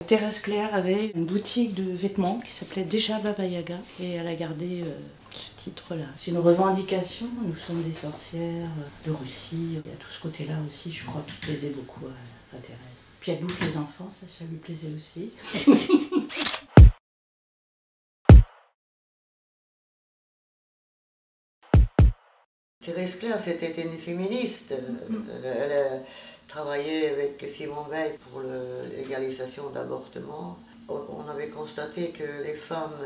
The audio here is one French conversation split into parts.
Thérèse Claire avait une boutique de vêtements qui s'appelait déjà Baba Yaga et elle a gardé ce titre-là. C'est une revendication, nous sommes des sorcières de Russie. Il y a tout ce côté-là aussi, je crois, qui plaisait beaucoup à Thérèse. Puis elle bouffe les enfants, ça lui plaisait aussi. Thérèse Claire, c'était une féministe. Elle a travaillé avec Simone Veil pour l'égalisation d'avortement. On avait constaté que les femmes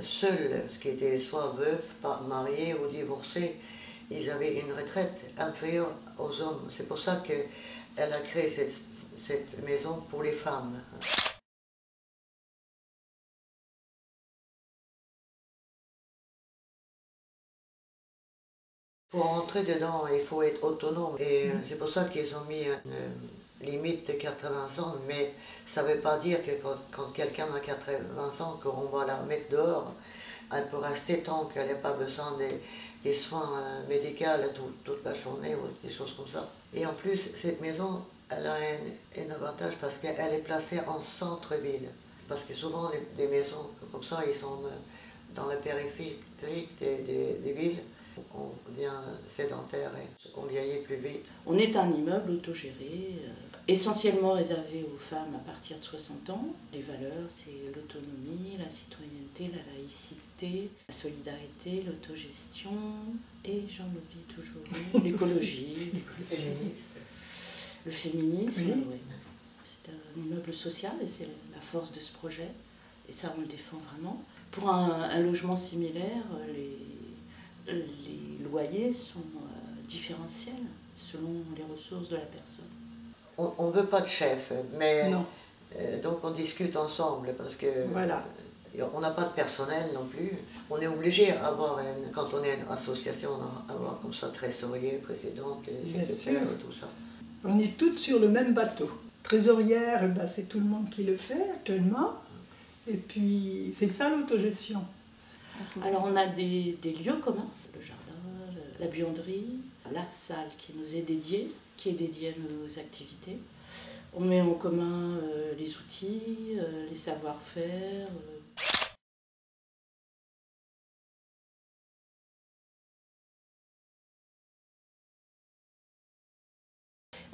seules, qui étaient soit veuves, mariées ou divorcées, ils avaient une retraite inférieure aux hommes. C'est pour ça qu'elle a créé cette maison pour les femmes. Pour entrer dedans, il faut être autonome. Et c'est pour ça qu'ils ont mis une limite de 80 ans. Mais ça ne veut pas dire que quand quelqu'un a 80 ans, qu'on va la mettre dehors. Elle peut rester tant qu'elle n'a pas besoin des soins médicaux toute la journée ou des choses comme ça. Et en plus, cette maison, elle a un avantage parce qu'elle est placée en centre-ville. Parce que souvent, les maisons comme ça, ils sont dans la périphérie des villes. On devient sédentaire et on vieillit plus vite. On est un immeuble autogéré, essentiellement réservé aux femmes à partir de 60 ans. Les valeurs, c'est l'autonomie, la citoyenneté, la laïcité, la solidarité, l'autogestion et, j'en oublie toujours, l'écologie. Le féminisme, oui. C'est un immeuble social et c'est la force de ce projet. Et ça, on le défend vraiment. Pour un logement similaire, les loyers sont différentiels selon les ressources de la personne. On ne veut pas de chef, mais donc on discute ensemble parce que voilà. On n'a pas de personnel non plus. On est obligé d'avoir, quand on est une association, d'avoir comme ça trésorier, présidente, secrétaire et tout ça. On est toutes sur le même bateau. Trésorière, ben, c'est tout le monde qui le fait actuellement. Et puis c'est ça l'autogestion. Alors on a des lieux communs, le jardin, la buanderie, la salle qui nous est dédiée, qui est dédiée à nos activités. On met en commun les outils, les savoir-faire.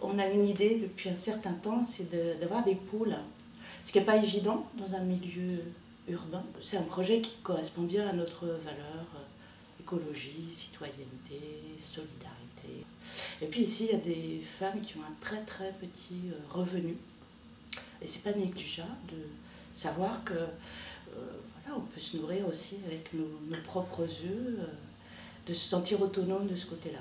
On a une idée depuis un certain temps, c'est d'avoir des pôles, ce qui n'est pas évident dans un milieu urbain. C'est un projet qui correspond bien à notre valeur, écologie, citoyenneté, solidarité. Et puis ici, il y a des femmes qui ont un très très petit revenu. Et c'est pas négligeable de savoir que voilà, on peut se nourrir aussi avec nos propres yeux, de se sentir autonome de ce côté-là.